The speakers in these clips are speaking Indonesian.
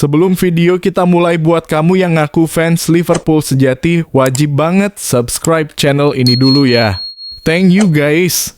Sebelum video kita mulai, buat kamu yang ngaku fans Liverpool sejati, wajib banget subscribe channel ini dulu ya. Thank you guys.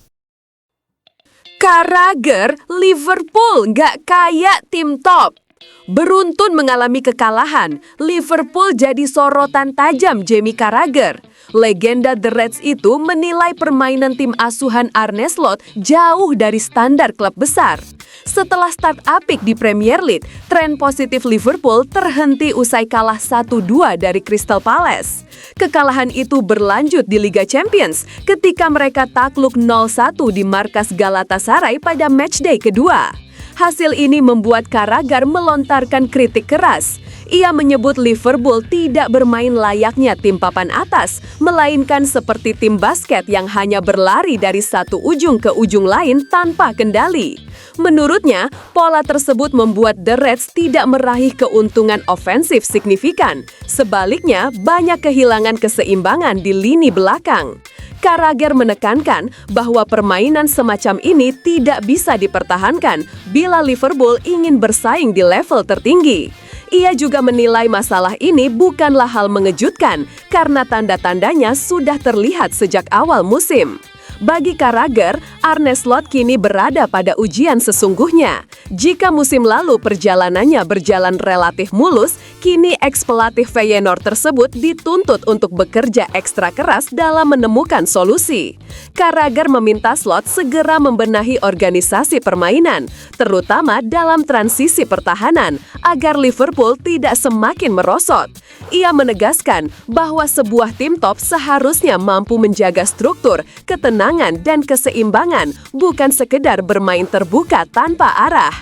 Carragher, Liverpool nggak kayak tim top. Beruntun mengalami kekalahan, Liverpool jadi sorotan tajam Jamie Carragher. Legenda The Reds itu menilai permainan tim asuhan Arne Slot jauh dari standar klub besar. Setelah start apik di Premier League, tren positif Liverpool terhenti usai kalah 1-2 dari Crystal Palace. Kekalahan itu berlanjut di Liga Champions ketika mereka takluk 0-1 di markas Galatasaray pada matchday kedua. Hasil ini membuat Carragher melontarkan kritik keras. Ia menyebut Liverpool tidak bermain layaknya tim papan atas, melainkan seperti tim basket yang hanya berlari dari satu ujung ke ujung lain tanpa kendali. Menurutnya, pola tersebut membuat The Reds tidak meraih keuntungan ofensif signifikan. Sebaliknya, banyak kehilangan keseimbangan di lini belakang. Carragher menekankan bahwa permainan semacam ini tidak bisa dipertahankan bila Liverpool ingin bersaing di level tertinggi. Ia juga menilai masalah ini bukanlah hal mengejutkan karena tanda-tandanya sudah terlihat sejak awal musim. Bagi Carragher, Arne Slot kini berada pada ujian sesungguhnya. Jika musim lalu perjalanannya berjalan relatif mulus, kini ex-pelatih Feyenoord tersebut dituntut untuk bekerja ekstra keras dalam menemukan solusi. Carragher meminta Slot segera membenahi organisasi permainan, terutama dalam transisi pertahanan, agar Liverpool tidak semakin merosot. Ia menegaskan bahwa sebuah tim top seharusnya mampu menjaga struktur, ketenangan, dan keseimbangan, bukan sekedar bermain terbuka tanpa arah.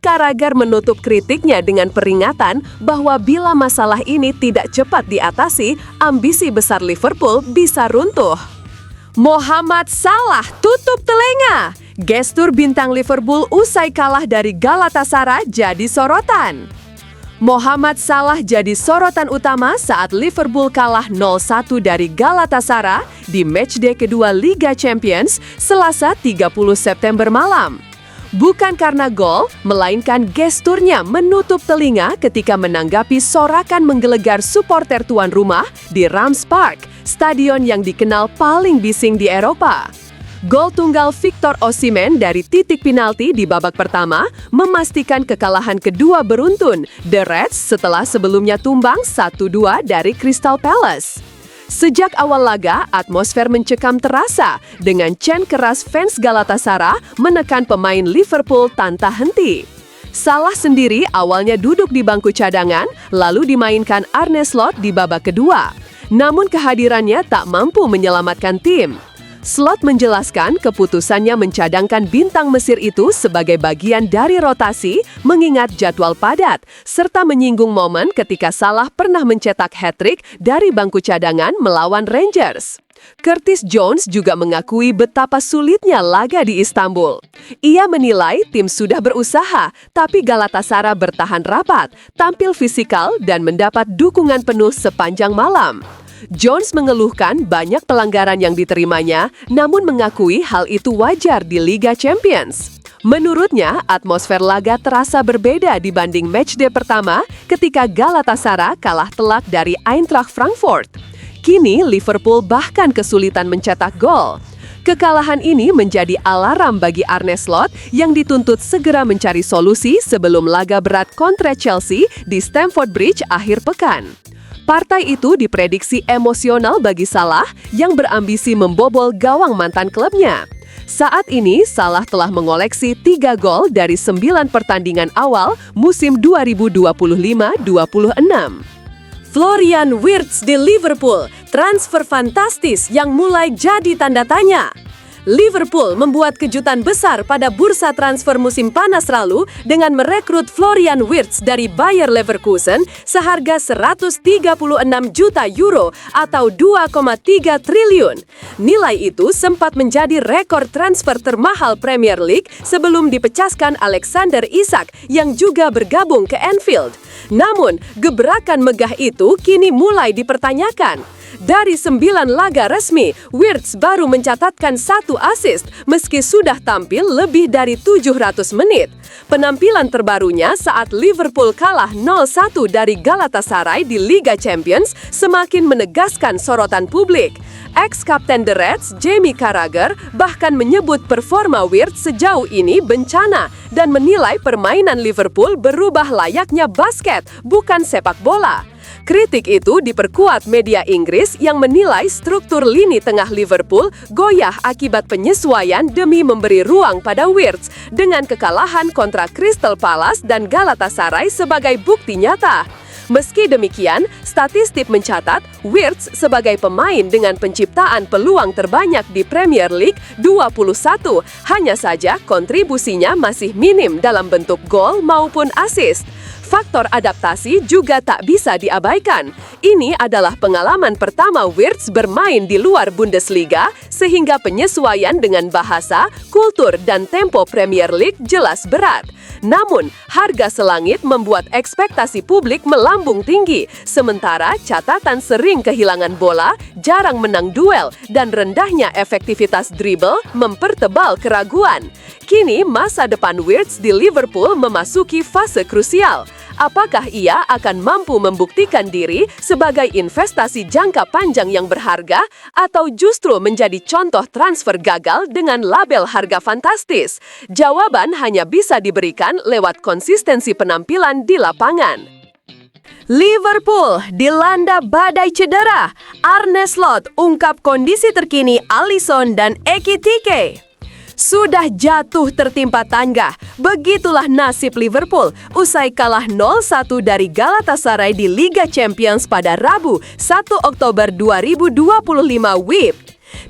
Carragher menutup kritiknya dengan peringatan bahwa bila masalah ini tidak cepat diatasi, ambisi besar Liverpool bisa runtuh. Mohamed Salah tutup telinga. Gestur bintang Liverpool usai kalah dari Galatasaray jadi sorotan. Mohamed Salah jadi sorotan utama saat Liverpool kalah 0-1 dari Galatasaray di matchday kedua Liga Champions Selasa 30 September malam. Bukan karena gol, melainkan gesturnya menutup telinga ketika menanggapi sorakan menggelegar supporter tuan rumah di Rams Park, stadion yang dikenal paling bising di Eropa. Gol tunggal Victor Osimhen dari titik penalti di babak pertama memastikan kekalahan kedua beruntun The Reds setelah sebelumnya tumbang 1-2 dari Crystal Palace. Sejak awal laga, atmosfer mencekam terasa dengan chant keras fans Galatasaray menekan pemain Liverpool tanpa henti. Salah sendiri awalnya duduk di bangku cadangan, lalu dimainkan Arne Slot di babak kedua. Namun kehadirannya tak mampu menyelamatkan tim. Slot menjelaskan keputusannya mencadangkan bintang Mesir itu sebagai bagian dari rotasi, mengingat jadwal padat, serta menyinggung momen ketika Salah pernah mencetak hat-trick dari bangku cadangan melawan Rangers. Curtis Jones juga mengakui betapa sulitnya laga di Istanbul. Ia menilai tim sudah berusaha, tapi Galatasaray bertahan rapat, tampil fisikal, dan mendapat dukungan penuh sepanjang malam. Jones mengeluhkan banyak pelanggaran yang diterimanya, namun mengakui hal itu wajar di Liga Champions. Menurutnya, atmosfer laga terasa berbeda dibanding matchday pertama ketika Galatasaray kalah telak dari Eintracht Frankfurt. Kini, Liverpool bahkan kesulitan mencetak gol. Kekalahan ini menjadi alarm bagi Arne Slot yang dituntut segera mencari solusi sebelum laga berat kontra Chelsea di Stamford Bridge akhir pekan. Partai itu diprediksi emosional bagi Salah yang berambisi membobol gawang mantan klubnya. Saat ini, Salah telah mengoleksi 3 gol dari 9 pertandingan awal musim 2025-26. Florian Wirtz di Liverpool, transfer fantastis yang mulai jadi tanda tanya. Liverpool membuat kejutan besar pada bursa transfer musim panas lalu dengan merekrut Florian Wirtz dari Bayer Leverkusen seharga 136 juta euro atau 2,3 triliun. Nilai itu sempat menjadi rekor transfer termahal Premier League sebelum dipecahkan Alexander Isak yang juga bergabung ke Anfield. Namun, gebrakan megah itu kini mulai dipertanyakan. Dari 9 laga resmi, Wirtz baru mencatatkan 1 assist meski sudah tampil lebih dari 700 menit. Penampilan terbarunya saat Liverpool kalah 0-1 dari Galatasaray di Liga Champions semakin menegaskan sorotan publik. Ex-kapten The Reds, Jamie Carragher, bahkan menyebut performa Wirtz sejauh ini bencana dan menilai permainan Liverpool berubah layaknya basket, bukan sepak bola. Kritik itu diperkuat media Inggris yang menilai struktur lini tengah Liverpool goyah akibat penyesuaian demi memberi ruang pada Wirtz dengan kekalahan kontra Crystal Palace dan Galatasaray sebagai bukti nyata. Meski demikian, statistik mencatat Wirtz sebagai pemain dengan penciptaan peluang terbanyak di Premier League 21, hanya saja kontribusinya masih minim dalam bentuk gol maupun assist. Faktor adaptasi juga tak bisa diabaikan. Ini adalah pengalaman pertama Wirtz bermain di luar Bundesliga, sehingga penyesuaian dengan bahasa, kultur, dan tempo Premier League jelas berat. Namun, harga selangit membuat ekspektasi publik melambung tinggi, sementara catatan sering kehilangan bola, jarang menang duel, dan rendahnya efektivitas dribble mempertebal keraguan. Kini, masa depan Wirtz di Liverpool memasuki fase krusial. Apakah ia akan mampu membuktikan diri sebagai investasi jangka panjang yang berharga atau justru menjadi contoh transfer gagal dengan label harga fantastis? Jawaban hanya bisa diberikan lewat konsistensi penampilan di lapangan. Liverpool dilanda badai cedera. Arne Slot ungkap kondisi terkini Alisson dan Ekitike. Sudah jatuh tertimpa tangga. Begitulah nasib Liverpool usai kalah 0-1 dari Galatasaray di Liga Champions pada Rabu 1 Oktober 2025 WIB.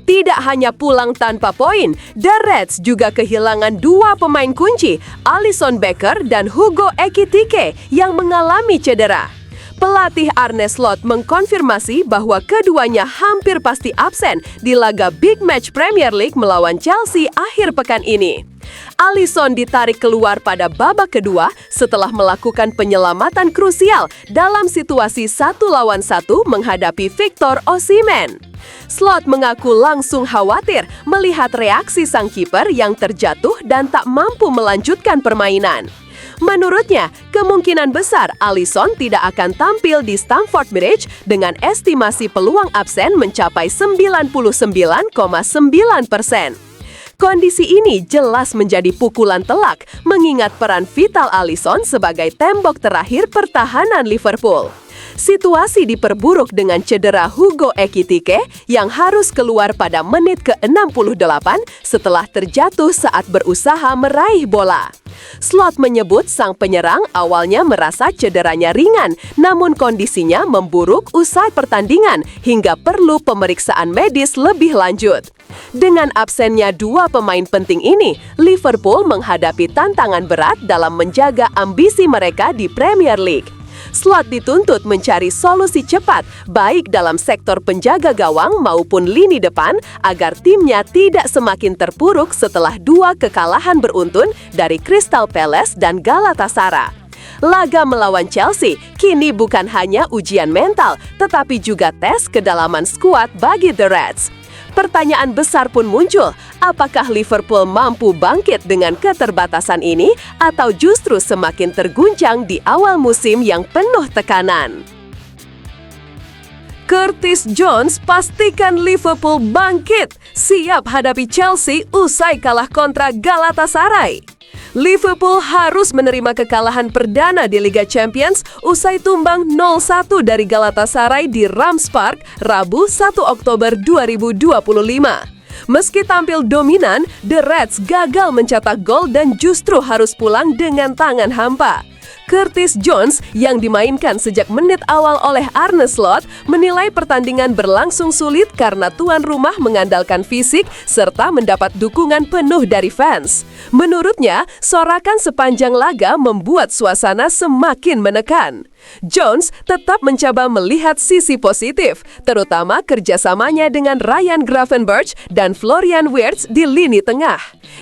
Tidak hanya pulang tanpa poin, The Reds juga kehilangan 2 pemain kunci, Alisson Becker dan Hugo Ekitike yang mengalami cedera. Pelatih Arne Slot mengkonfirmasi bahwa keduanya hampir pasti absen di laga Big Match Premier League melawan Chelsea akhir pekan ini. Alisson ditarik keluar pada babak kedua setelah melakukan penyelamatan krusial dalam situasi 1 lawan 1 menghadapi Victor Osimhen. Slot mengaku langsung khawatir melihat reaksi sang kiper yang terjatuh dan tak mampu melanjutkan permainan. Menurutnya, kemungkinan besar Alisson tidak akan tampil di Stamford Bridge dengan estimasi peluang absen mencapai 99,9%. Kondisi ini jelas menjadi pukulan telak mengingat peran vital Alisson sebagai tembok terakhir pertahanan Liverpool. Situasi diperburuk dengan cedera Hugo Ekitike yang harus keluar pada menit ke-68 setelah terjatuh saat berusaha meraih bola. Slot menyebut sang penyerang awalnya merasa cederanya ringan, namun kondisinya memburuk usai pertandingan hingga perlu pemeriksaan medis lebih lanjut. Dengan absennya 2 pemain penting ini, Liverpool menghadapi tantangan berat dalam menjaga ambisi mereka di Premier League. Slot dituntut mencari solusi cepat, baik dalam sektor penjaga gawang maupun lini depan, agar timnya tidak semakin terpuruk setelah 2 kekalahan beruntun dari Crystal Palace dan Galatasaray. Laga melawan Chelsea kini bukan hanya ujian mental, tetapi juga tes kedalaman skuad bagi The Reds. Pertanyaan besar pun muncul, apakah Liverpool mampu bangkit dengan keterbatasan ini atau justru semakin terguncang di awal musim yang penuh tekanan? Curtis Jones pastikan Liverpool bangkit, siap hadapi Chelsea usai kalah kontra Galatasaray. Liverpool harus menerima kekalahan perdana di Liga Champions usai tumbang 0-1 dari Galatasaray di Rams Park, Rabu 1 Oktober 2025. Meski tampil dominan, The Reds gagal mencetak gol dan justru harus pulang dengan tangan hampa. Curtis Jones yang dimainkan sejak menit awal oleh Arne Slot menilai pertandingan berlangsung sulit karena tuan rumah mengandalkan fisik serta mendapat dukungan penuh dari fans. Menurutnya, sorakan sepanjang laga membuat suasana semakin menekan. Jones tetap mencoba melihat sisi positif, terutama kerjasamanya dengan Ryan Gravenberch dan Florian Wirtz di lini tengah.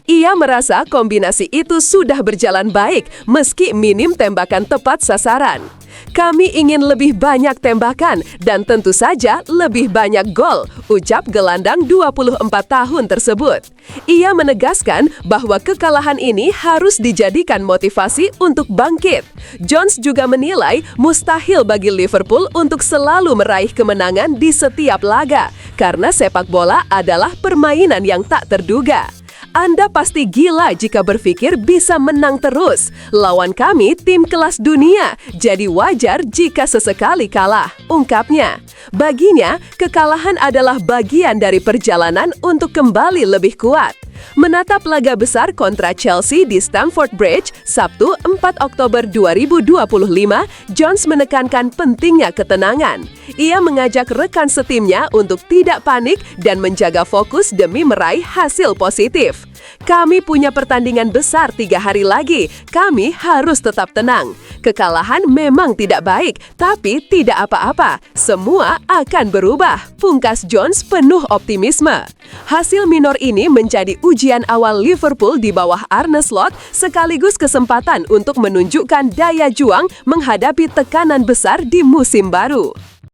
Ia merasa kombinasi itu sudah berjalan baik meski minim tembakan tepat sasaran. Kami ingin lebih banyak tembakan dan tentu saja lebih banyak gol, ucap gelandang 24 tahun tersebut. Ia menegaskan bahwa kekalahan ini harus dijadikan motivasi untuk bangkit. Jones juga menilai mustahil bagi Liverpool untuk selalu meraih kemenangan di setiap laga, karena sepak bola adalah permainan yang tak terduga. Anda pasti gila jika berpikir bisa menang terus. Lawan kami tim kelas dunia, jadi wajar jika sesekali kalah, ungkapnya. Baginya, kekalahan adalah bagian dari perjalanan untuk kembali lebih kuat. Menatap laga besar kontra Chelsea di Stamford Bridge, Sabtu 4 Oktober 2025, Jones menekankan pentingnya ketenangan. Ia mengajak rekan setimnya untuk tidak panik dan menjaga fokus demi meraih hasil positif. Kami punya pertandingan besar 3 hari lagi, kami harus tetap tenang. Kekalahan memang tidak baik, tapi tidak apa-apa. Semua akan berubah, pungkas Jones penuh optimisme. Hasil minor ini menjadi ujian awal Liverpool di bawah Arne Slot, sekaligus kesempatan untuk menunjukkan daya juang menghadapi tekanan besar di musim baru.